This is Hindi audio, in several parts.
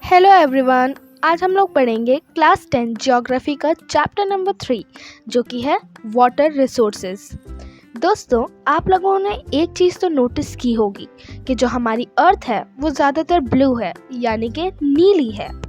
Hello everyone. आज हम लोग पढ़ेंगे क्लास 10 ज्योग्राफी का चैप्टर नंबर 3 जो कि है वाटर रिसोर्सेज। दोस्तों, आप लोगों ने एक चीज़ तो नोटिस की होगी कि जो हमारी अर्थ है वो ज़्यादातर ब्लू है, यानी कि नीली है।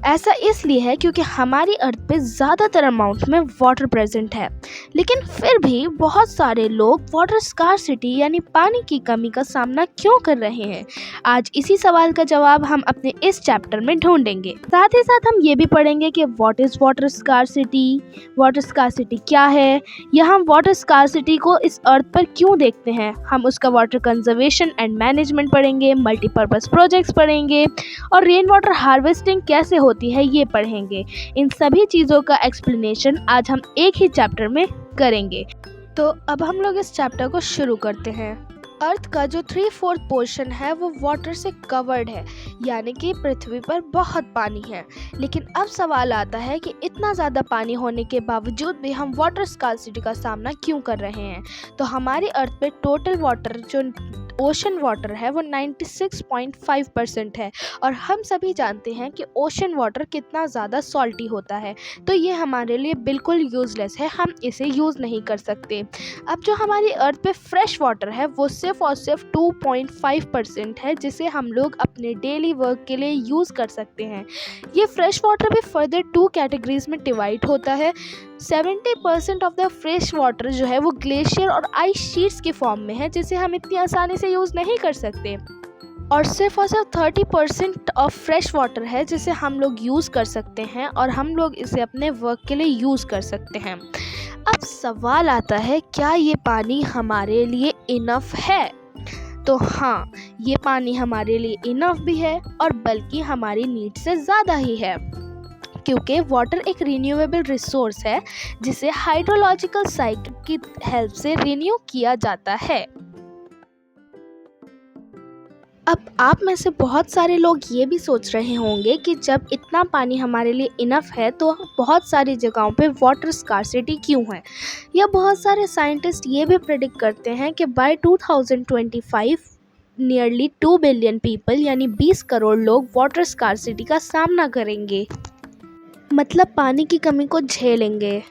ऐसा इसलिए है क्योंकि हमारी अर्थ पे ज़्यादातर अमाउंट में वाटर प्रेजेंट है, लेकिन फिर भी बहुत सारे लोग वाटर स्कार्सिटी यानी पानी की कमी का सामना क्यों कर रहे हैं। आज इसी सवाल का जवाब हम अपने इस चैप्टर में ढूंढेंगे। साथ ही साथ हम ये भी पढ़ेंगे कि व्हाट इज़ वाटर स्कार्सिटी क्या है, या हम वाटर स्कार्सिटी को इस अर्थ पर क्यों देखते हैं। हम उसका वाटर कंजर्वेशन एंड मैनेजमेंट पढ़ेंगे, मल्टीपर्पज़ प्रोजेक्ट्स पढ़ेंगे और रेन वाटर हार्वेस्टिंग कैसे होती है ये पढ़ेंगे। इन सभी चीज़ों का एक्सप्लेनेशन आज हम एक ही चैप्टर में करेंगे। तो अब हम लोग इस चैप्टर को शुरू करते हैं। अर्थ का जो 3/4 पोर्शन है वो वाटर से कवर्ड है, यानी कि पृथ्वी पर बहुत पानी है। लेकिन अब सवाल आता है कि इतना ज़्यादा पानी होने के बावजूद भी हम वाटर स्कार्सिटी का सामना क्यों कर रहे हैं। तो हमारी अर्थ पे टोटल वाटर जो ओशन वाटर है वो 96.5% है, और हम सभी जानते हैं कि ओशन वाटर कितना ज़्यादा सॉल्टी होता है। तो ये हमारे लिए बिल्कुल यूज़लेस है, हम इसे यूज़ नहीं कर सकते। अब जो हमारी अर्थ पे फ्रेश वाटर है वो सिर्फ और सिर्फ 2.5% है, जिसे हम लोग अपने डेली वर्क के लिए यूज़ कर सकते हैं। ये फ्रेश वाटर भी फर्दर 2 कैटेगरीज में डिवाइड होता है। 70% ऑफ द फ्रेश वाटर जो है वो ग्लेशियर और आइस शीट्स के फॉर्म में है, जिसे हम इतनी आसानी से यूज़ नहीं कर सकते। और सिर्फ 30% ऑफ फ्रेश वाटर है जिसे हम लोग यूज़ कर सकते हैं, और हम लोग इसे अपने वर्क के लिए यूज़ कर सकते हैं। अब सवाल आता है, क्या ये पानी हमारे लिए इनफ है? तो हाँ, ये पानी हमारे लिए इनफ भी है, और बल्कि हमारी नीड से ज़्यादा ही है, क्योंकि वाटर एक रिन्यूएबल रिसोर्स है जिसे हाइड्रोलॉजिकल साइकिल की हेल्प से रिन्यू किया जाता है। अब आप में से बहुत सारे लोग ये भी सोच रहे होंगे कि जब इतना पानी हमारे लिए इनफ है तो बहुत सारी जगहों पे वाटर स्कार्सिटी क्यों है। या बहुत सारे साइंटिस्ट ये भी प्रेडिक्ट करते हैं कि बाय 2025 नियरली 2 बिलियन पीपल यानी 20 करोड़ लोग वाटर स्कार्सिटी का सामना करेंगे, मतलब पानी की कमी को झेलेंगे।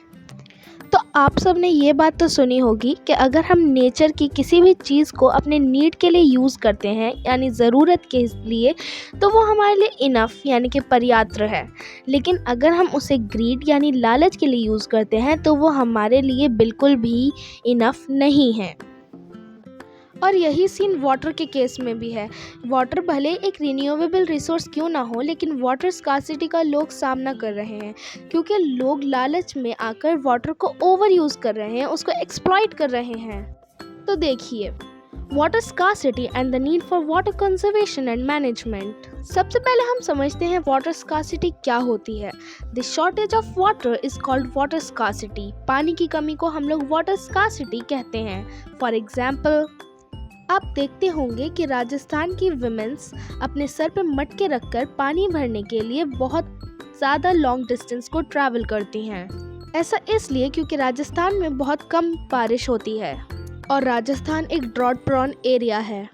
तो आप सब ने ये बात तो सुनी होगी कि अगर हम नेचर की किसी भी चीज़ को अपने नीड के लिए यूज़ करते हैं, यानी ज़रूरत के लिए, तो वो हमारे लिए इनफ यानी कि पर्याप्त है। लेकिन अगर हम उसे ग्रीड यानी लालच के लिए यूज़ करते हैं तो वो हमारे लिए बिल्कुल भी इनफ नहीं है। और यही सीन वाटर के केस में भी है। वाटर भले एक रिन्यूएबल रिसोर्स क्यों ना हो, लेकिन वाटर स्कार्सिटी का लोग सामना कर रहे हैं, क्योंकि लोग लालच में आकर वाटर को ओवर यूज़ कर रहे हैं, उसको एक्सप्लॉइट कर रहे हैं। तो देखिए, water scarcity and the need for water conservation and management. सबसे पहले हम समझते हैं वाटर स्कार्सिटी क्या होती है। The shortage of water is called water scarcity. पानी की कमी को हम लोग वाटर स्कार्सिटी कहते हैं। फॉर एग्जाम्पल, आप देखते होंगे कि राजस्थान की विमेंस अपने सर पे मटके रखकर पानी भरने के लिए बहुत ज़्यादा लॉन्ग डिस्टेंस को ट्रैवल करती हैं। ऐसा इसलिए क्योंकि राजस्थान में बहुत कम बारिश होती है और राजस्थान एक ड्रॉट प्रोन एरिया है।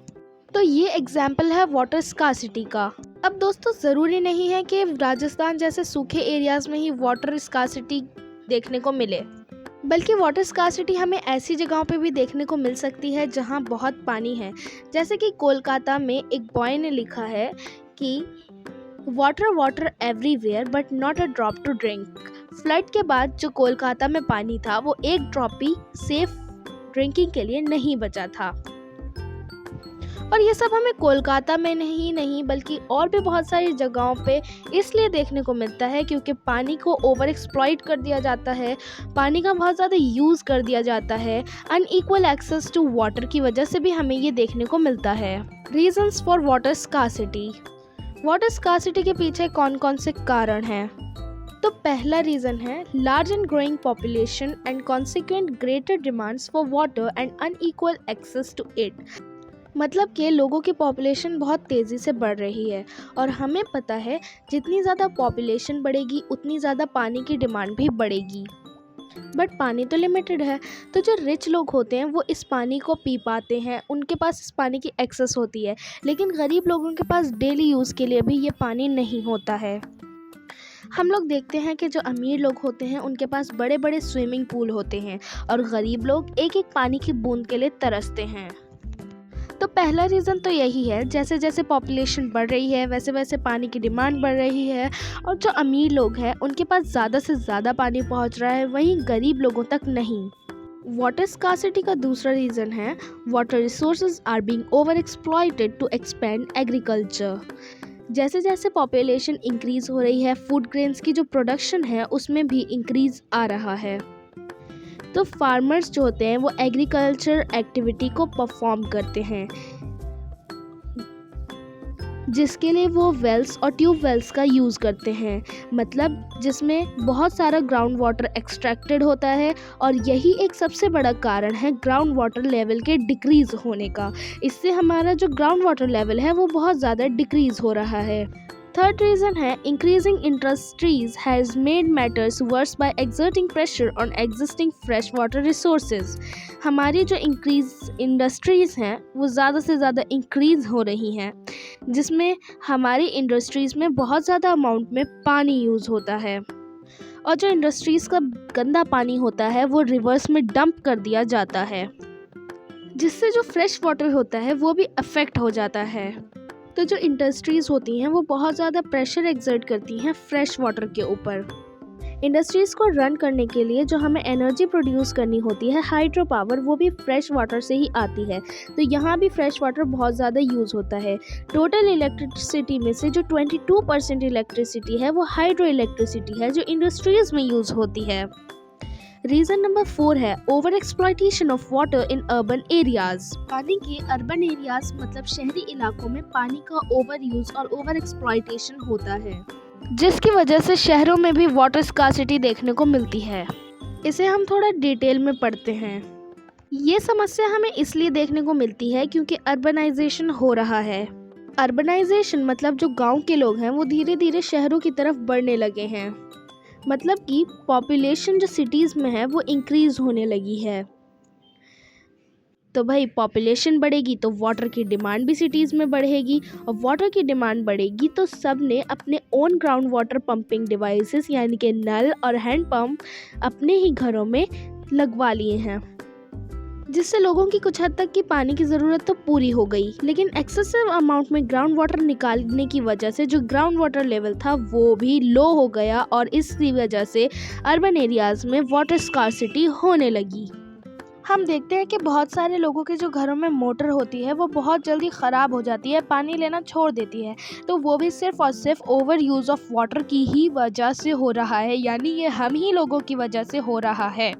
तो ये एग्जाम्पल है वाटर स्कार्सिटी का। अब दोस्तों, ज़रूरी नहीं है कि राजस्थान जैसे सूखे एरियाज़ में ही वाटर स्कार्सिटी देखने को मिले, बल्कि वाटर स्कार्सिटी हमें ऐसी जगहों पे भी देखने को मिल सकती है जहाँ बहुत पानी है। जैसे कि कोलकाता में एक बॉय ने लिखा है कि water water everywhere but not a drop to drink. Flood के बाद जो कोलकाता में पानी था वो एक ड्रॉप भी सेफ ड्रिंकिंग के लिए नहीं बचा था। और ये सब हमें कोलकाता में नहीं बल्कि और भी बहुत सारी जगहों पे इसलिए देखने को मिलता है क्योंकि पानी को ओवर एक्सप्लॉइट कर दिया जाता है, पानी का बहुत ज़्यादा यूज़ कर दिया जाता है। अनइक्वल एक्सेस टू वाटर की वजह से भी हमें ये देखने को मिलता है। Reasons for water scarcity. Water scarcity के पीछे कौन कौन से कारण हैं? तो पहला रीज़न है large and growing population and consequent greater demands for water and unequal access to it. मतलब कि लोगों की पॉपुलेशन बहुत तेज़ी से बढ़ रही है, और हमें पता है जितनी ज़्यादा पॉपुलेशन बढ़ेगी उतनी ज़्यादा पानी की डिमांड भी बढ़ेगी। बट पानी तो लिमिटेड है। तो जो रिच लोग होते हैं वो इस पानी को पी पाते हैं, उनके पास इस पानी की एक्सेस होती है। लेकिन गरीब लोगों के पास डेली यूज़ के लिए भी ये पानी नहीं होता है। हम लोग देखते हैं कि जो अमीर लोग होते हैं उनके पास बड़े बड़े स्विमिंग पूल होते हैं और गरीब लोग एक एक पानी की बूंद के लिए तरसते हैं। तो पहला रीज़न तो यही है, जैसे जैसे पॉपुलेशन बढ़ रही है वैसे वैसे पानी की डिमांड बढ़ रही है और जो अमीर लोग हैं उनके पास ज़्यादा से ज़्यादा पानी पहुंच रहा है, वहीं गरीब लोगों तक नहीं। वाटर स्कार्सिटी का दूसरा रीज़न है water resources are being over exploited to expand agriculture. जैसे जैसे पॉपुलेशन इंक्रीज़ हो रही है, फूड ग्रेन्स की जो प्रोडक्शन है उसमें भी इंक्रीज़ आ रहा है। तो फार्मर्स जो होते हैं वो एग्रीकल्चर एक्टिविटी को परफॉर्म करते हैं, जिसके लिए वो वेल्स और ट्यूब वेल्स का यूज़ करते हैं, मतलब जिसमें बहुत सारा ग्राउंड वाटर एक्सट्रैक्टेड होता है और यही एक सबसे बड़ा कारण है ग्राउंड वाटर लेवल के डिक्रीज़ होने का। इससे हमारा जो ग्राउंड वाटर लेवल है वो बहुत ज़्यादा डिक्रीज़ हो रहा है। थर्ड रीज़न है increasing industries has made matters worse by exerting pressure on existing fresh water resources. हमारी जो इंडस्ट्रीज़ हैं वो ज़्यादा से ज़्यादा इंक्रीज़ हो रही हैं, जिसमें हमारी इंडस्ट्रीज़ में बहुत ज़्यादा अमाउंट में पानी यूज़ होता है और जो इंडस्ट्रीज़ का गंदा पानी होता है वो रिवर्स में डंप कर दिया जाता है, जिससे जो फ्रेश वाटर होता है वो भी अफेक्ट हो जाता है। तो जो इंडस्ट्रीज़ होती हैं वो बहुत ज़्यादा प्रेशर एक्सर्ट करती हैं फ्रेश वाटर के ऊपर। इंडस्ट्रीज़ को रन करने के लिए जो हमें एनर्जी प्रोड्यूस करनी होती है हाइड्रो पावर, वो भी फ्रेश वाटर से ही आती है। तो यहाँ भी फ्रेश वाटर बहुत ज़्यादा यूज़ होता है। टोटल इलेक्ट्रिसिटी में से जो 22% इलेक्ट्रिसिटी है वो हाइड्रो इलेक्ट्रिसिटी है जो इंडस्ट्रीज़ में यूज़ होती है। रीज़न नंबर 4 है over exploitation of water in urban areas. पानी के अर्बन एरियाज मतलब शहरी इलाकों में पानी का ओवर यूज़ और ओवर एक्सप्लॉइटेशन होता है, जिसकी वजह से शहरों में भी वाटर स्कार्सिटी देखने को मिलती है। इसे हम थोड़ा डिटेल में पढ़ते हैं। ये समस्या हमें इसलिए देखने को मिलती है क्योंकि अर्बनाइजेशन हो रहा है। अर्बनाइजेशन मतलब जो गांव के लोग हैं वो धीरे धीरे शहरों की तरफ बढ़ने लगे हैं, मतलब कि पॉपुलेशन जो सिटीज़ में है वो इंक्रीज़ होने लगी है। तो भाई पॉपुलेशन बढ़ेगी तो वाटर की डिमांड भी सिटीज़ में बढ़ेगी और वाटर की डिमांड बढ़ेगी तो सब ने अपने own ground water pumping devices यानी कि नल और हैंड पंप अपने ही घरों में लगवा लिए हैं, जिससे लोगों की कुछ हद तक की पानी की ज़रूरत तो पूरी हो गई। लेकिन एक्सेसिव अमाउंट में ग्राउंड वाटर निकालने की वजह से जो ग्राउंड वाटर लेवल था वो भी लो हो गया और इसकी वजह से अर्बन एरियाज़ में वाटर स्कार्सिटी होने लगी। हम देखते हैं कि बहुत सारे लोगों के जो घरों में मोटर होती है वो बहुत जल्दी ख़राब हो जाती है, पानी लेना छोड़ देती है, तो वो भी सिर्फ और सिर्फ ओवर यूज़ ऑफ वाटर की ही वजह से हो रहा है, यानी ये हम ही लोगों की वजह से हो रहा है।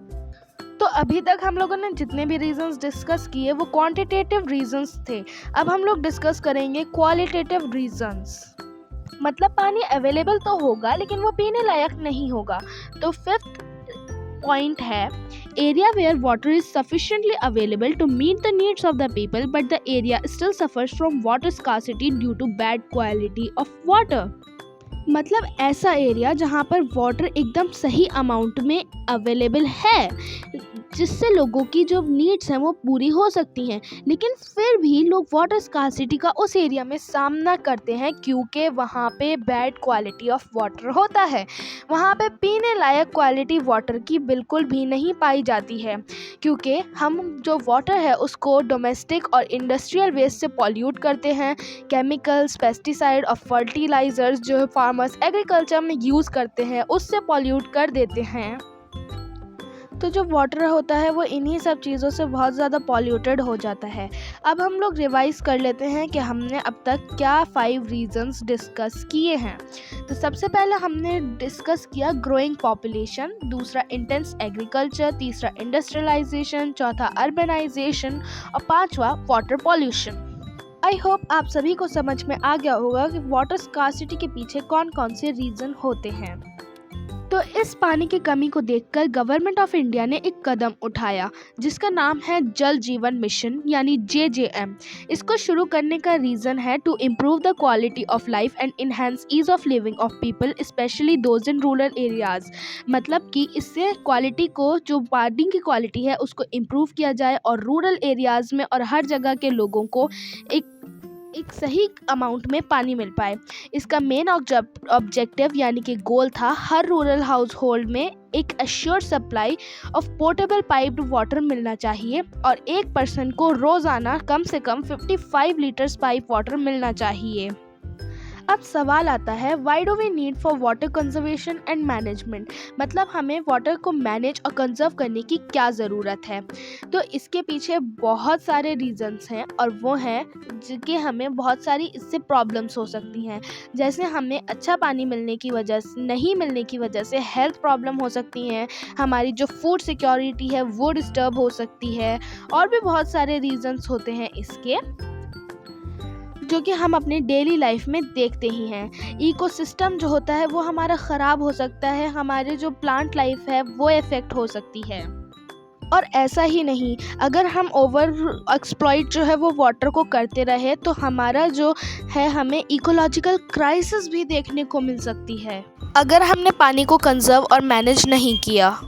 तो अभी तक हम लोगों ने जितने भी रीजंस डिस्कस किए वो क्वांटिटेटिव रीजंस थे। अब हम लोग डिस्कस करेंगे क्वालिटेटिव रीजंस, मतलब पानी अवेलेबल तो होगा लेकिन वो पीने लायक नहीं होगा। तो फिफ्थ पॉइंट है area where water is sufficiently available to meet the needs of the people but the area still suffers from water scarcity due to bad quality of water. मतलब ऐसा एरिया जहाँ पर वाटर एकदम सही अमाउंट में अवेलेबल है, जिससे लोगों की जो नीड्स हैं वो पूरी हो सकती हैं, लेकिन फिर भी लोग वाटर स्कार्सिटी का उस एरिया में सामना करते हैं क्योंकि वहाँ पे बैड क्वालिटी ऑफ वाटर होता है। वहाँ पे पीने लायक क्वालिटी वाटर की बिल्कुल भी नहीं पाई जाती है, क्योंकि हम जो वाटर है उसको डोमेस्टिक और इंडस्ट्रियल वेस्ट से पॉल्यूट करते हैं। केमिकल्स, पेस्टिसाइड और फर्टिलाइजर्स जो फार्मर्स एग्रीकल्चर में यूज़ करते हैं उससे पॉल्यूट कर देते हैं। तो जो वाटर होता है वो इन्हीं सब चीज़ों से बहुत ज़्यादा पॉल्यूटेड हो जाता है। अब हम लोग रिवाइज़ कर लेते हैं कि हमने अब तक क्या 5 रीजंस डिस्कस किए हैं। तो सबसे पहले हमने डिस्कस किया ग्रोइंग पॉपुलेशन, दूसरा इंटेंस एग्रीकल्चर, तीसरा इंडस्ट्रियलाइजेशन, चौथा अर्बनाइजेशन और पांचवा वाटर पॉल्यूशन। आई होप आप सभी को समझ में आ गया होगा कि वाटर स्कार्सिटी के पीछे कौन कौन से रीज़न होते हैं। तो इस पानी की कमी को देखकर गवर्नमेंट ऑफ इंडिया ने एक कदम उठाया जिसका नाम है जल जीवन मिशन यानी JJM। इसको शुरू करने का रीज़न है to improve the quality of life and enhance ease of living of people especially those in rural areas. मतलब कि इससे क्वालिटी को, जो पानी की क्वालिटी है उसको इम्प्रूव किया जाए और रूरल एरियाज़ में और हर जगह के लोगों को एक सही अमाउंट में पानी मिल पाए। इसका मेन ऑब्जेक्टिव यानी कि गोल था हर रूरल हाउस होल्ड में एक assured supply of portable piped water मिलना चाहिए और एक पर्सन को रोज़ाना कम से कम 55 लीटर्स पाइप वाटर मिलना चाहिए। अब सवाल आता है, why do we need for water conservation and management. मतलब हमें वाटर को मैनेज और कंजर्व करने की क्या ज़रूरत है। तो इसके पीछे बहुत सारे रीज़न्स हैं और वो हैं कि हमें बहुत सारी इससे प्रॉब्लम्स हो सकती हैं। जैसे हमें अच्छा पानी मिलने की वजह से, नहीं मिलने की वजह से हेल्थ प्रॉब्लम हो सकती हैं, हमारी जो फूड सिक्योरिटी है वो डिस्टर्ब हो सकती है और भी बहुत सारे रीज़न्स होते हैं इसके, जो कि हम अपनी डेली लाइफ में देखते ही हैं। इकोसिस्टम जो होता है वो हमारा ख़राब हो सकता है, हमारे जो प्लांट लाइफ है वो इफ़ेक्ट हो सकती है। और ऐसा ही नहीं, अगर हम ओवर एक्सप्लॉइट जो है वो वाटर को करते रहे तो हमारा जो है, हमें इकोलॉजिकल क्राइसिस भी देखने को मिल सकती है अगर हमने पानी को कंजर्व और मैनेज नहीं किया।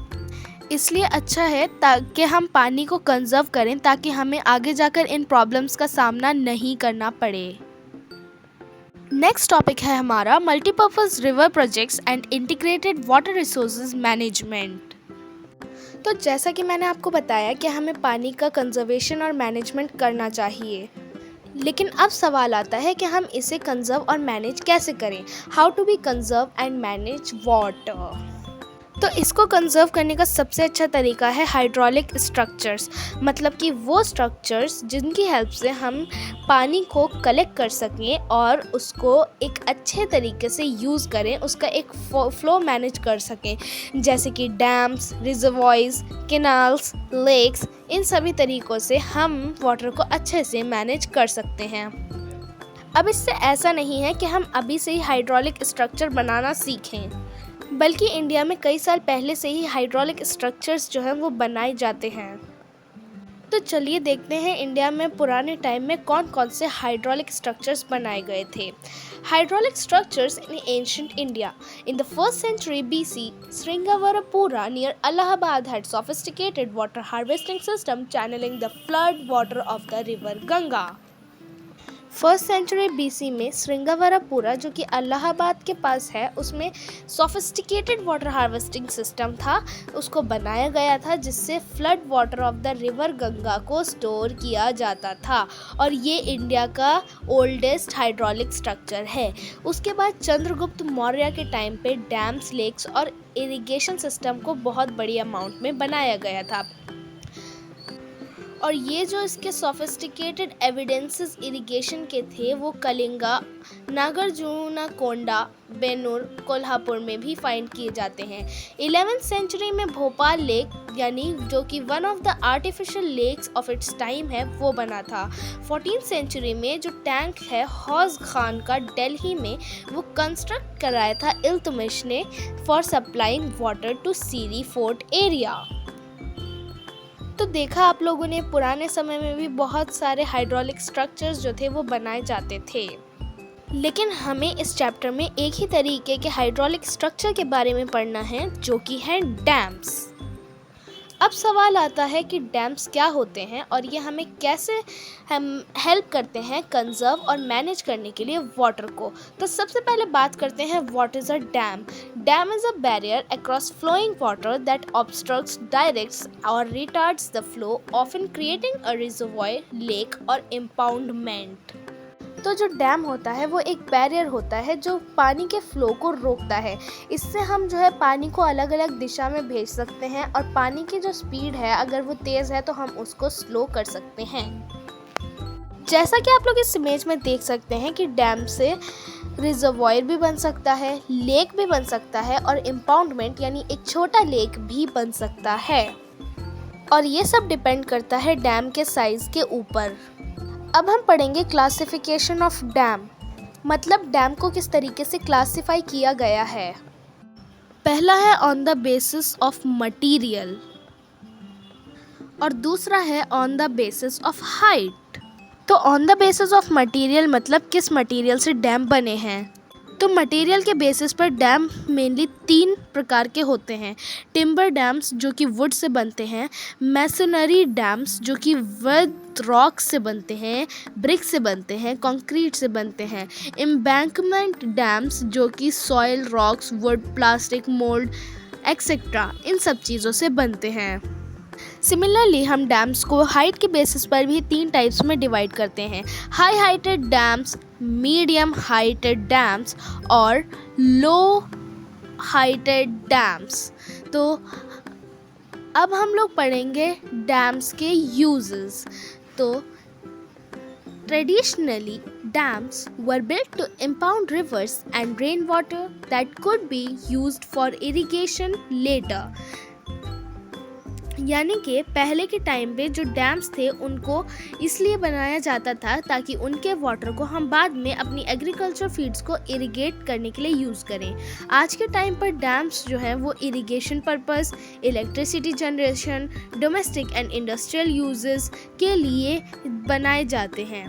इसलिए अच्छा है ताकि हम पानी को कंजर्व करें ताकि हमें आगे जाकर इन प्रॉब्लम्स का सामना नहीं करना पड़े। नेक्स्ट टॉपिक है हमारा multipurpose river projects and integrated water resources management. तो जैसा कि मैंने आपको बताया कि हमें पानी का कंजर्वेशन और मैनेजमेंट करना चाहिए, लेकिन अब सवाल आता है कि हम इसे कंजर्व और मैनेज कैसे करें। How to be conserve and manage water. तो इसको कंजर्व करने का सबसे अच्छा तरीका है हाइड्रोलिक स्ट्रक्चर्स। मतलब कि वो स्ट्रक्चर्स जिनकी हेल्प से हम पानी को कलेक्ट कर सकें और उसको एक अच्छे तरीके से यूज़ करें, उसका एक फ्लो मैनेज कर सकें। जैसे कि डैम्स, रिजर्वॉयर्स, कैनाल्स, लेक्स, इन सभी तरीक़ों से हम वाटर को अच्छे से मैनेज कर सकते हैं। अब इससे ऐसा नहीं है कि हम अभी से ही हाइड्रोलिक स्ट्रक्चर बनाना सीखें, बल्कि इंडिया में कई साल पहले से ही हाइड्रोलिक स्ट्रक्चर्स जो हैं वो बनाए जाते हैं। तो चलिए देखते हैं इंडिया में पुराने टाइम में कौन कौन से हाइड्रोलिक स्ट्रक्चर्स बनाए गए थे। Hydraulic structures in ancient India. In the 1st century BC, Sringavaramapura near Allahabad had sophisticated water harvesting system channeling the flood water of the river Ganga। 1st century BC में श्रृंगावरपुरा जो कि अलाहाबाद के पास है, उसमें सोफिस्टिकेटेड वाटर हार्वेस्टिंग सिस्टम था, उसको बनाया गया था जिससे flood water of the river Ganga को स्टोर किया जाता था और ये इंडिया का ओल्डेस्ट हाइड्रोलिक स्ट्रक्चर है। उसके बाद चंद्रगुप्त मौर्य के टाइम पे डैम्स, लेक्स और इरिगेशन सिस्टम को बहुत बड़ी अमाउंट में बनाया गया था और ये जो इसके सोफिस्टिकेटेड एविडेंसेस इरिगेशन के थे वो कलिंगा, नागार्जुनकोंडा, बेन्नूर, कोल्हापुर में भी फाइंड किए जाते हैं। 11th century में भोपाल लेक यानी जो कि one of the artificial lakes of its time है वो बना था। 14th century में जो टैंक है हौज खान का दिल्ली में, वो कंस्ट्रक्ट कराया था इल्तुतमिश ने for supplying water to Siri Fort area. तो देखा आप लोगों ने, पुराने समय में भी बहुत सारे हाइड्रोलिक स्ट्रक्चर्स जो थे वो बनाए जाते थे, लेकिन हमें इस चैप्टर में एक ही तरीके के हाइड्रोलिक स्ट्रक्चर के बारे में पढ़ना है जो कि है डैम्स। अब सवाल आता है कि डैम्स क्या होते हैं और ये हमें कैसे हेल्प करते हैं कंजर्व और मैनेज करने के लिए वाटर को। तो सबसे पहले बात करते हैं what is a dam. Dam is a barrier across flowing water that obstructs, directs or retards the flow, often creating a reservoir, lake or impoundment. तो जो डैम होता है वो एक बैरियर होता है जो पानी के फ्लो को रोकता है। इससे हम जो है पानी को अलग अलग दिशा में भेज सकते हैं और पानी की जो स्पीड है अगर वो तेज़ है तो हम उसको स्लो कर सकते हैं। जैसा कि आप लोग इस इमेज में देख सकते हैं कि डैम से रिजर्वॉयर भी बन सकता है, लेक भी बन सकता है और इम्पाउंडमेंट यानी एक छोटा लेक भी बन सकता है और ये सब डिपेंड करता है डैम के साइज़ के ऊपर। अब हम पढ़ेंगे क्लासिफिकेशन ऑफ डैम। मतलब डैम को किस तरीके से क्लासिफाई किया गया है। पहला है on the basis of material और दूसरा है on the basis of height. तो on the basis of material मतलब किस मटेरियल से डैम बने हैं। तो मटेरियल के बेसिस पर डैम मेनली 3 प्रकार के होते हैं। टिम्बर डैम्स जो कि वुड से बनते हैं, मैसनरी डैम्स जो कि विद रॉक से बनते हैं, ब्रिक से बनते हैं, कंक्रीट से बनते हैं, एम्बैंकमेंट डैम्स जो कि soil, rocks, wood, plastic, mould etcetera इन सब चीज़ों से बनते हैं। सिमिलरली हम डैम्स को हाइट के बेसिस पर भी 3 टाइप्स में डिवाइड करते हैं, high heighted dams, medium heighted dams और लो हाइटेड डैम्स। तो अब हम लोग पढ़ेंगे डैम्स के यूजेस। तो Traditionally, dams were built to impound rivers and rainwater that could be used for irrigation later. यानी कि पहले के टाइम पे जो डैम्स थे उनको इसलिए बनाया जाता था ताकि उनके वाटर को हम बाद में अपनी एग्रीकल्चर फील्ड्स को इरिगेट करने के लिए यूज़ करें। आज के टाइम पर डैम्स जो है वो irrigation purpose, electricity generation, domestic and industrial uses के लिए बनाए जाते हैं।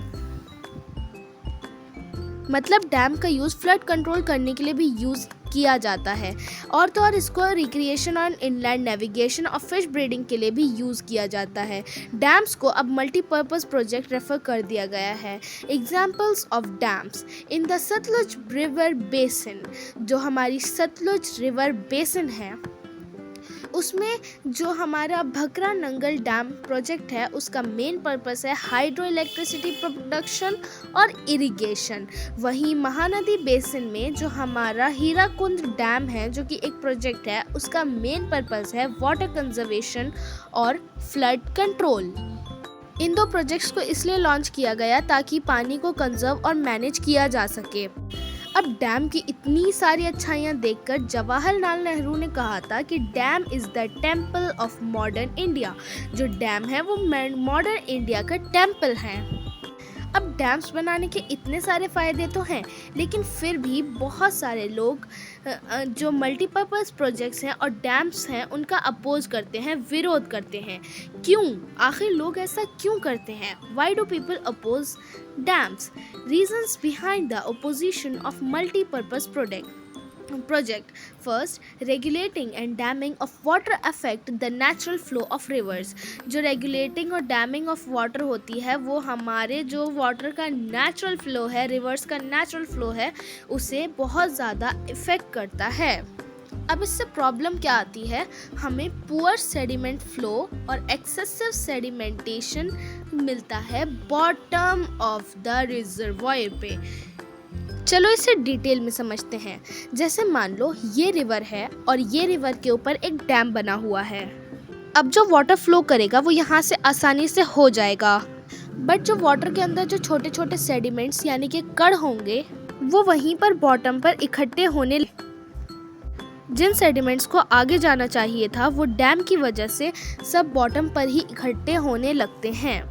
मतलब डैम का यूज़ फ्लड कंट्रोल करने के लिए भी यूज़ किया जाता है और तो और इसको रिक्रिएशन और इनलैंड नेविगेशन और फिश ब्रीडिंग के लिए भी यूज़ किया जाता है। डैम्स को अब मल्टीपर्पज़ प्रोजेक्ट रेफर कर दिया गया है। Examples of dams in the Sutlej river basin, जो हमारी सतलुज रिवर बेसिन है उसमें जो हमारा भकरा नंगल डैम प्रोजेक्ट है उसका मेन पर्पस है हाइड्रो इलेक्ट्रिसिटी प्रोडक्शन और इरिगेशन। वहीं महानदी बेसिन में जो हमारा हीराकुंड डैम है जो कि एक प्रोजेक्ट है उसका मेन पर्पस है वाटर कंजर्वेशन और फ्लड कंट्रोल। इन 2 प्रोजेक्ट्स को इसलिए लॉन्च किया गया ताकि पानी को कंजर्व और मैनेज किया जा सके। अब डैम की इतनी सारी अच्छाइयाँ देखकर जवाहरलाल नेहरू ने कहा था कि dam is the temple of modern India. जो डैम है वो मॉडर्न इंडिया का टेम्पल है। अब डैम्स बनाने के इतने सारे फ़ायदे तो हैं, लेकिन फिर भी बहुत सारे लोग जो मल्टीपर्पज़ प्रोजेक्ट्स हैं और डैम्स हैं उनका अपोज करते हैं, विरोध करते हैं। क्यों? आखिर लोग ऐसा क्यों करते हैं? Why do people oppose dams? Reasons behind the opposition of multi-purpose project. First, regulating and damming of water affect the natural flow of rivers. जो regulating और damming of water होती है वो हमारे जो water का natural flow है, rivers का natural flow है, उसे बहुत ज़्यादा इफ़ेक्ट करता है। अब इससे प्रॉब्लम क्या आती है? हमें पुअर सेडिमेंट फ्लो और एक्सेसिव सेडिमेंटेशन मिलता है बॉटम ऑफ द रिजर्वॉयर पे। चलो इसे डिटेल में समझते हैं। जैसे मान लो ये रिवर है और ये रिवर के ऊपर एक डैम बना हुआ है। अब जो वाटर फ्लो करेगा वो यहाँ से आसानी से हो जाएगा, बट जो वाटर के अंदर जो छोटे छोटे सेडिमेंट्स यानी कि कण होंगे वो वहीं पर बॉटम पर इकट्ठे होने, जिन सेडिमेंट्स को आगे जाना चाहिए था वो डैम की वजह से सब बॉटम पर ही इकट्ठे होने लगते हैं,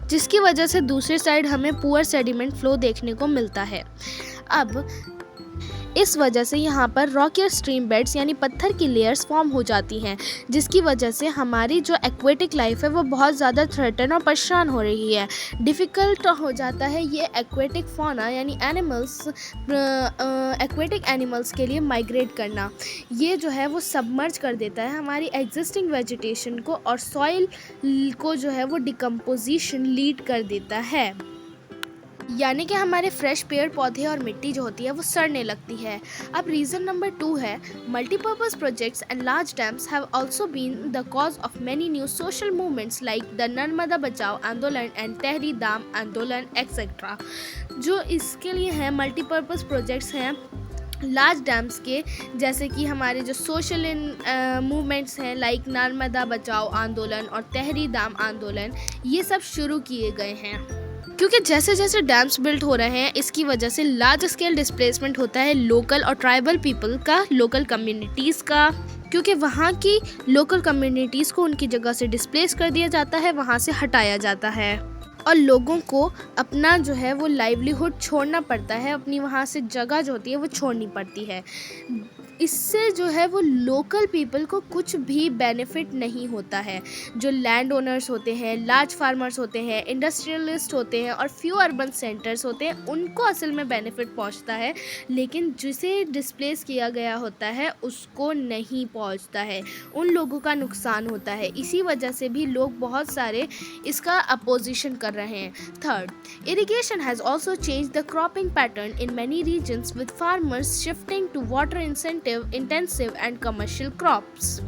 जिसकी वजह से दूसरी साइड हमें पुअर सेडिमेंट फ्लो देखने को मिलता है। अब इस वजह से यहाँ पर रॉकी स्ट्रीम बेड्स यानी पत्थर की लेयर्स फॉर्म हो जाती हैं, जिसकी वजह से हमारी जो एक्वेटिक लाइफ है वो बहुत ज़्यादा थ्रेटन और परेशान हो रही है। डिफ़िकल्ट हो जाता है ये एक्वेटिक फौना यानी एनिमल्स, एक्वेटिक एनिमल्स के लिए माइग्रेट करना। ये जो है वो सबमर्ज कर देता है हमारी एग्जिस्टिंग वेजिटेशन को और सॉइल को जो है वो डिकम्पोजिशन लीड कर देता है, यानी कि हमारे फ्रेश पेड़ पौधे और मिट्टी जो होती है वो सड़ने लगती है। अब रीज़न नंबर 2 है multipurpose projects and large dams have also been the cause of many new social movements like the Narmada Bachao Andolan and तहरी दाम आंदोलन एक्सेट्रा। जो इसके लिए हैं मल्टीपर्पज़ प्रोजेक्ट्स हैं लार्ज डैम्स के, जैसे कि हमारे जो सोशल मूवमेंट्स हैं लाइक नर्मदा बचाओ आंदोलन और तहरी दाम आंदोलन, ये सब शुरू किए गए हैं। क्योंकि जैसे जैसे डैम्स बिल्ड हो रहे हैं इसकी वजह से लार्ज स्केल डिस्प्लेसमेंट होता है लोकल और ट्राइबल पीपल का, लोकल कम्युनिटीज़ का, क्योंकि वहाँ की लोकल कम्युनिटीज़ को उनकी जगह से डिस्प्लेस कर दिया जाता है, वहाँ से हटाया जाता है और लोगों को अपना जो है वो लाइवलीहुड छोड़ना पड़ता है, अपनी वहाँ से जगह जो होती है वो छोड़नी पड़ती है। इससे जो है वो लोकल पीपल को कुछ भी बेनिफिट नहीं होता है। जो लैंड ओनर्स होते हैं, लार्ज फार्मर्स होते हैं, इंडस्ट्रियलिस्ट होते हैं और फ्यू अर्बन सेंटर्स होते हैं, उनको असल में बेनिफिट पहुंचता है, लेकिन जिसे डिस्प्लेस किया गया होता है उसको नहीं पहुंचता है, उन लोगों का नुकसान होता है। इसी वजह से भी लोग बहुत सारे इसका अपोजिशन कर रहे हैं। Third, irrigation has also change the cropping pattern in many regions with farmers shifting to water intensive and commercial crops।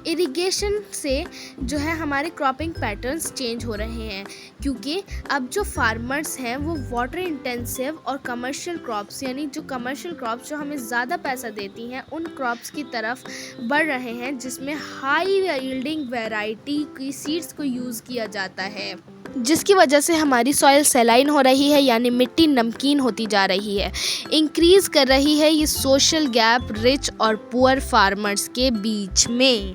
Irrigation से जो है हमारे क्रॉपिंग पैटर्न्स चेंज हो रहे हैं, क्योंकि अब जो फार्मर्स हैं वो वाटर इंटेंसिव और कमर्शियल क्रॉप्स, यानी जो कमर्शियल क्रॉप्स जो हमें ज़्यादा पैसा देती हैं, उन क्रॉप्स की तरफ बढ़ रहे हैं जिसमें हाई यील्डिंग वैरायटी की सीड्स को यूज़ किया जाता है, जिसकी वजह से हमारी सॉइल सैलाइन हो रही है, यानी मिट्टी नमकीन होती जा रही है। इंक्रीज़ कर रही है ये सोशल गैप रिच और पुअर फार्मर्स के बीच में।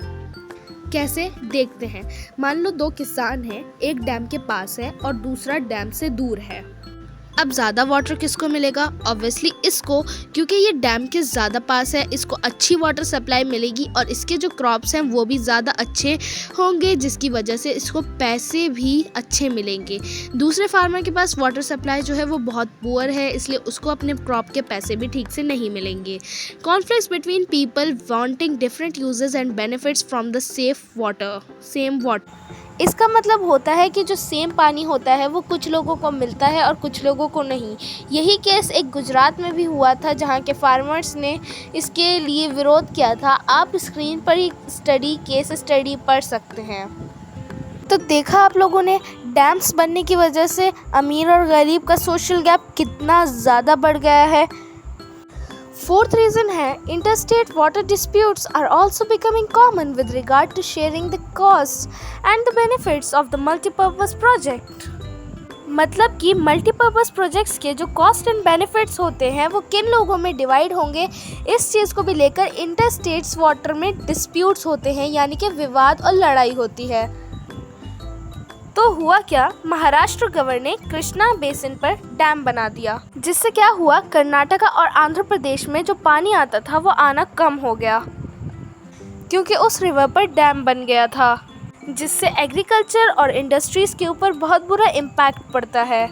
कैसे, देखते हैं। मान लो दो किसान हैं, एक डैम के पास है और दूसरा डैम से दूर है। अब ज़्यादा वाटर किसको मिलेगा? ऑब्वियसली इसको, क्योंकि ये डैम के ज़्यादा पास है, इसको अच्छी वाटर सप्लाई मिलेगी और इसके जो क्रॉप्स हैं वो भी ज़्यादा अच्छे होंगे, जिसकी वजह से इसको पैसे भी अच्छे मिलेंगे। दूसरे फार्मर के पास वाटर सप्लाई जो है वो बहुत पुअर है, इसलिए उसको अपने क्रॉप के पैसे भी ठीक से नहीं मिलेंगे। Conflicts between people wanting different uses and benefits from the same water. इसका मतलब होता है कि जो सेम पानी होता है वो कुछ लोगों को मिलता है और कुछ लोगों को नहीं। यही केस एक गुजरात में भी हुआ था, जहाँ के फार्मर्स ने इसके लिए विरोध किया था। आप स्क्रीन पर ही केस स्टडी पढ़ सकते हैं। तो देखा आप लोगों ने, डैम्स बनने की वजह से अमीर और गरीब का सोशल गैप कितना ज़्यादा बढ़ गया है। फोर्थ रीज़न है, interstate water disputes are also becoming common with regard to sharing the cost and the benefits of the multipurpose project. मतलब कि मल्टीपर्पज़ प्रोजेक्ट्स के जो कॉस्ट एंड बेनिफिट्स होते हैं वो किन लोगों में डिवाइड होंगे, इस चीज़ को भी लेकर इंटरस्टेट्स वाटर में डिस्प्यूट्स होते हैं, यानी कि विवाद और लड़ाई होती है। तो हुआ क्या, महाराष्ट्र गवर्नर ने कृष्णा बेसिन पर डैम बना दिया, जिससे क्या हुआ, कर्नाटका और आंध्र प्रदेश में जो पानी आता था वो आना कम हो गया, क्योंकि उस रिवर पर डैम बन गया था, जिससे एग्रीकल्चर और इंडस्ट्रीज़ के ऊपर बहुत बुरा इम्पैक्ट पड़ता है।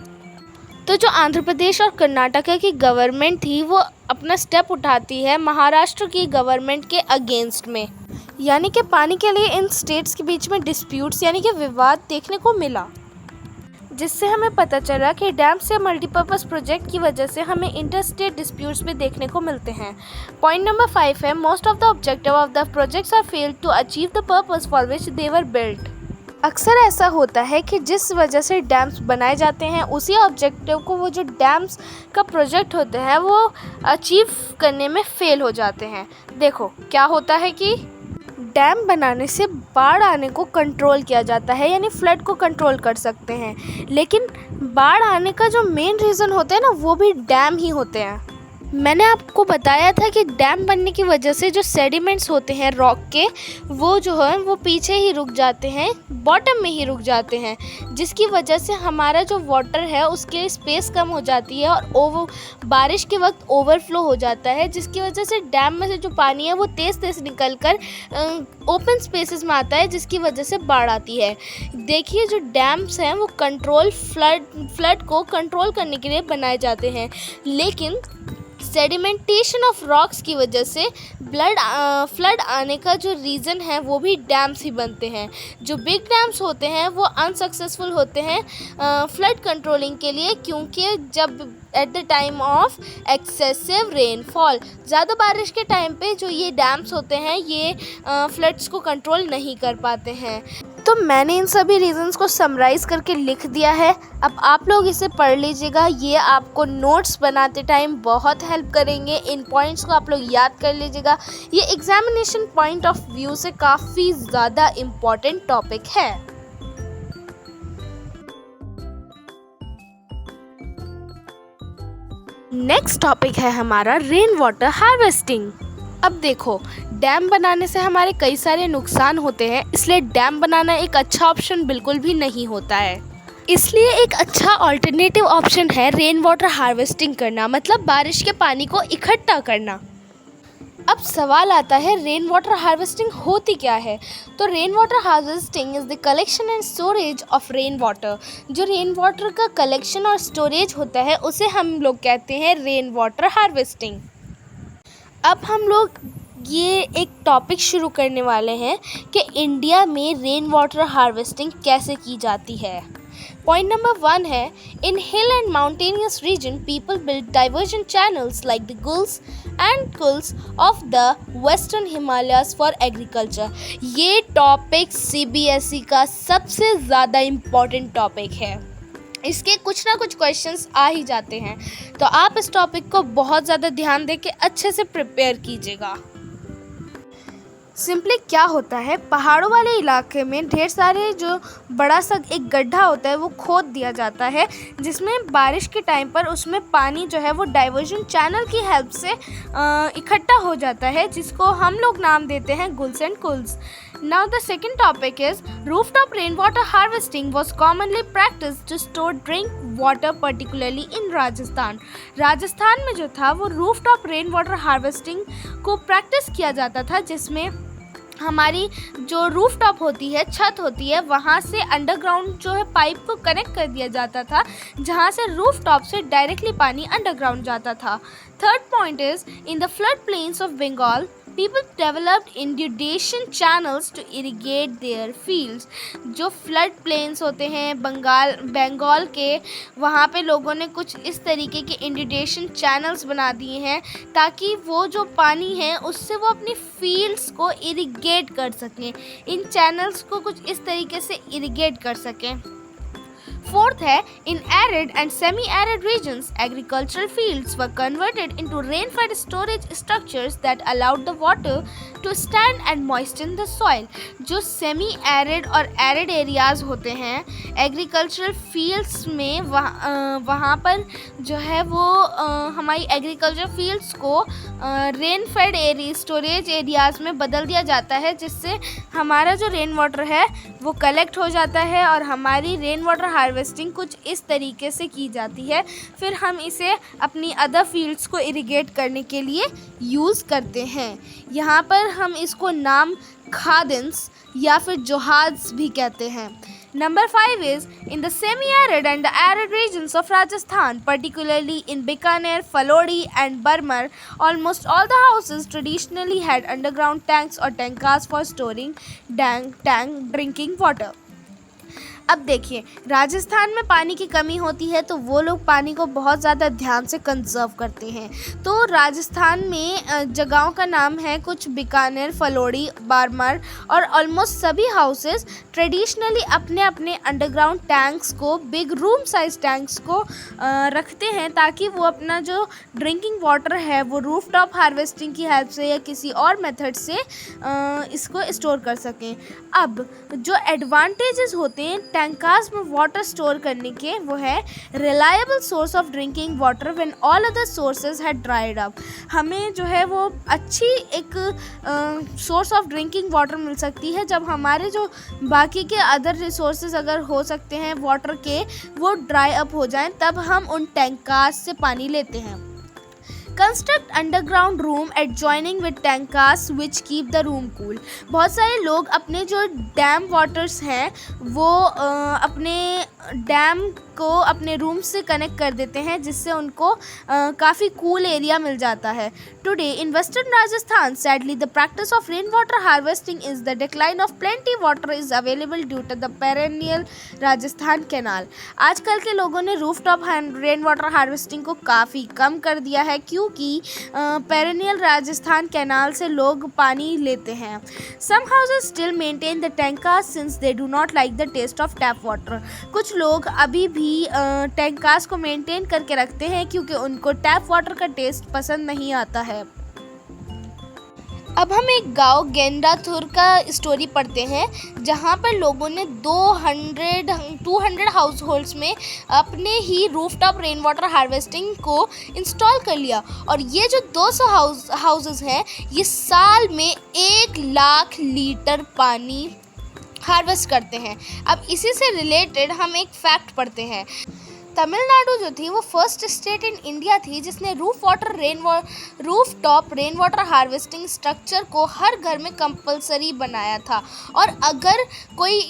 तो जो आंध्र प्रदेश और कर्नाटका की गवर्नमेंट थी वो अपना स्टेप उठाती है महाराष्ट्र की गवर्नमेंट के अगेंस्ट में, यानी कि पानी के लिए इन स्टेट्स के बीच में डिस्प्यूट्स यानी कि विवाद देखने को मिला, जिससे हमें पता चला कि डैम से मल्टीपर्पज़ प्रोजेक्ट की वजह से हमें इंटरस्टेट डिस्प्यूट्स भी देखने को मिलते हैं। पॉइंट नंबर 5 है, most of the objective of the projects are failed to achieve the purpose for which they were built. अक्सर ऐसा होता है कि जिस वजह से डैम्स बनाए जाते हैं उसी ऑब्जेक्टिव को वो जो डैम्स का प्रोजेक्ट होते हैं वो अचीव करने में फेल हो जाते हैं। देखो क्या होता है कि डैम बनाने से बाढ़ आने को कंट्रोल किया जाता है, यानी फ्लड को कंट्रोल कर सकते हैं, लेकिन बाढ़ आने का जो मेन रीज़न होता है ना वो भी डैम ही होते हैं। मैंने आपको बताया था कि डैम बनने की वजह से जो सेडिमेंट्स होते हैं रॉक के, वो जो है वो पीछे ही रुक जाते हैं, बॉटम में ही रुक जाते हैं, जिसकी वजह से हमारा जो वाटर है उसके स्पेस कम हो जाती है और बारिश के वक्त ओवरफ्लो हो जाता है, जिसकी वजह से डैम में से जो पानी है वो तेज़ तेज़ निकल कर ओपन स्पेसेस में आता है, जिसकी वजह से बाढ़ आती है। देखिए जो डैम्स हैं वो फ्लड को कंट्रोल करने के लिए बनाए जाते हैं, लेकिन सेडिमेंटेशन ऑफ रॉक्स की वजह से फ्लड आने का जो रीज़न है वो भी डैम्स ही बनते हैं। जो बिग डैम्स होते हैं वो अनसक्सेसफुल होते हैं फ्लड कंट्रोलिंग के लिए, क्योंकि जब at the time of excessive rainfall, ज़्यादा बारिश के टाइम पे जो ये डैम्स होते हैं ये फ्लड्स को कंट्रोल नहीं कर पाते हैं। तो मैंने इन सभी रीज़न्स को समराइज़ करके लिख दिया है, अब आप लोग इसे पढ़ लीजिएगा, ये आपको नोट्स बनाते टाइम बहुत हेल्प करेंगे। इन पॉइंट्स को आप लोग याद कर लीजिएगा, ये एग्जामिनेशन पॉइंट ऑफ व्यू से काफ़ी ज़्यादा इम्पॉर्टेंट टॉपिक है। नेक्स्ट टॉपिक है हमारा रेन वाटर हार्वेस्टिंग। अब देखो, डैम बनाने से हमारे कई सारे नुकसान होते हैं, इसलिए डैम बनाना एक अच्छा ऑप्शन बिल्कुल भी नहीं होता है। इसलिए एक अच्छा ऑल्टरनेटिव ऑप्शन है रेन वाटर हार्वेस्टिंग करना, मतलब बारिश के पानी को इकट्ठा करना। अब सवाल आता है रेन वाटर हार्वेस्टिंग होती क्या है। तो rain water harvesting is the collection and storage of rain water. जो रेन वाटर का कलेक्शन और स्टोरेज होता है उसे हम लोग कहते हैं रेन वाटर हार्वेस्टिंग। अब हम लोग ये एक टॉपिक शुरू करने वाले हैं कि इंडिया में रेन वाटर हार्वेस्टिंग कैसे की जाती है। पॉइंट नंबर 1 है, in hill and mountainous region people build diversion channels like the guls and kuls of the western Himalayas for agriculture. ये टॉपिक CBSE का सबसे ज़्यादा इम्पॉर्टेंट टॉपिक है, इसके कुछ ना कुछ क्वेश्चंस आ ही जाते हैं, तो आप इस टॉपिक को बहुत ज़्यादा ध्यान दे के अच्छे से प्रिपेयर कीजिएगा। सिंपली क्या होता है, पहाड़ों वाले इलाके में ढेर सारे जो बड़ा सा एक गड्ढा होता है वो खोद दिया जाता है, जिसमें बारिश के टाइम पर उसमें पानी जो है वो डाइवर्जन चैनल की हेल्प से इकट्ठा हो जाता है, जिसको हम लोग नाम देते हैं Gul's and कुल्स। Now the second topic is rooftop rainwater harvesting was commonly practiced to store drink water particularly in Rajasthan। Rajasthan में जो था वो rooftop rainwater harvesting को प्रैक्टिस किया जाता था, जिसमें हमारी जो रूफ टॉप होती है, छत होती है, वहाँ से अंडरग्राउंड जो है पाइप को कनेक्ट कर दिया जाता था, जहाँ से रूफ टॉप से डायरेक्टली पानी अंडरग्राउंड जाता था। Third point is in the flood plains of Bengal people developed inundation channels to irrigate their fields। जो फ्लड प्लेन्स होते हैं बंगाल के, वहाँ पे लोगों ने कुछ इस तरीके के इंडिडेशन चैनल्स बना दिए हैं ताकि वो जो पानी है उससे वो अपनी फील्ड्स को इरिगेट कर सकें, इन चैनल्स को कुछ इस तरीके से इरिगेट कर सकें। फोर्थ है, in arid and semi arid regions agricultural fields were converted into rainfed storage structures that allowed the water to stand and moisten the soil. जो सेमी एरिड और एरिड एरियाज़ होते हैं एग्रीकल्चरल फील्ड्स में, वहाँ पर जो है वो हमारी एग्रीकल्चर फील्ड्स को रेनफेड स्टोरेज एरियाज़ में बदल दिया जाता है, जिससे हमारा जो रेन वाटर है वो कलेक्ट हो जाता है और हमारी रेन वाटर हार्वेस्टिंग कुछ इस तरीके से की जाती है। फिर हम इसे अपनी अदर फील्ड्स को इरिगेट करने के लिए यूज़ करते हैं। यहाँ पर हम इसको नाम खादिन्स या फिर जोहाज भी कहते हैं। Number 5 is in the semi-arid and the arid regions of Rajasthan, particularly in Bikaner, Falodi and Barmar, almost all the houses traditionally had underground tanks or tankas for storing drinking water। अब देखिए, राजस्थान में पानी की कमी होती है तो वो लोग पानी को बहुत ज़्यादा ध्यान से कंजर्व करते हैं। तो राजस्थान में जगहों का नाम है कुछ बीकानेर, फलोड़ी, बारमर और ऑलमोस्ट सभी हाउसेस ट्रेडिशनली अपने अपने अंडरग्राउंड टैंक्स को, बिग रूम साइज टैंक्स को रखते हैं ताकि वो अपना जो ड्रिंकिंग वाटर है वो रूफ टॉप हार्वेस्टिंग की हेल्प से या किसी और मेथड से इसको स्टोर कर सकें। अब जो एडवांटेजेस होते हैं टैंकार्स में वाटर स्टोर करने के, वो है reliable source of drinking water when all other sources had dried up. हमें जो है वो अच्छी एक सोर्स ऑफ ड्रिंकिंग वाटर मिल सकती है जब हमारे जो बाकी के अदर रिसोर्सेज अगर हो सकते हैं वाटर के वो ड्राई अप हो जाएं, तब हम उन टैंकार्स से पानी लेते हैं। Construct underground room adjoining with tankas which keep the room cool. बहुत सारे लोग अपने जो डैम वाटर्स हैं वो अपने डैम को अपने रूम से कनेक्ट कर देते हैं, जिससे उनको काफ़ी कूल एरिया मिल जाता है। Today in western Rajasthan sadly the practice of rain water harvesting is the decline of plenty water is available due to the perennial Rajasthan canal. आजकल के लोगों ने roof top rain water harvesting को काफ़ी कम कर दिया है क्योंकि पेरेनियल राजस्थान कैनाल से लोग पानी लेते हैं। Some houses still maintain the tankas since they do not like the taste of tap water. कुछ लोग अभी भी टैंकार्स को मेंटेन करके रखते हैं क्योंकि उनको टैप वाटर का टेस्ट पसंद नहीं आता है। अब हम एक गांव गेंडाथुर का स्टोरी पढ़ते हैं जहां पर लोगों ने 200 हाउस होल्ड्स में अपने ही रूफटॉप रेन वाटर हार्वेस्टिंग को इंस्टॉल कर लिया और ये जो 200 हाउसेस हैं ये साल में 1 लाख लीटर पानी हार्वेस्ट करते हैं। अब इसी से रिलेटेड हम एक फैक्ट पढ़ते हैं। तमिलनाडु जो थी वो फर्स्ट स्टेट इन इंडिया थी जिसने roof top rain water harvesting structure को हर घर में कंपलसरी बनाया था। और अगर कोई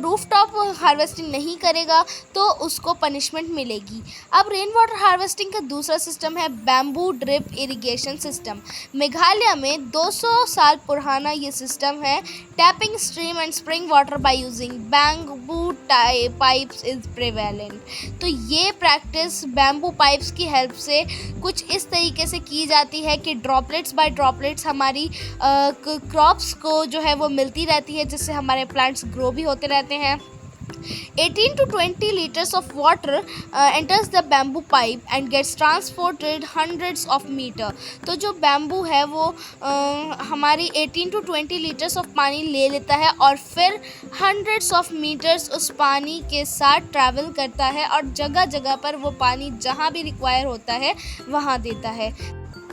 रूफ टॉप हार्वेस्टिंग नहीं करेगा तो उसको पनिशमेंट मिलेगी। अब रेन वाटर हार्वेस्टिंग का दूसरा सिस्टम है bamboo drip irrigation system. Meghalaya में 200 साल पुराना ये सिस्टम है। Tapping stream and spring water by using bamboo pipes is prevalent. तो ये प्रैक्टिस बैम्बू पाइप्स की हेल्प से कुछ इस तरीके से की जाती है कि ड्रॉपलेट्स बाय ड्रॉपलेट्स हमारी क्रॉप्स को जो है वो मिलती रहती है, जिससे हमारे प्लांट्स ग्रो भी होते रहते हैं। 18 to 20 liters of water enters the bamboo pipe and gets transported hundreds of meter। तो जो बैम्बू है वो हमारी 18 to 20 liters of पानी ले लेता है और फिर hundreds of meters उस पानी के साथ ट्रैवल करता है और जगह जगह पर वो पानी जहाँ भी रिक्वायर होता है वहाँ देता है।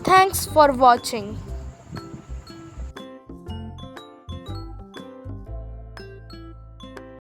Thanks for watching.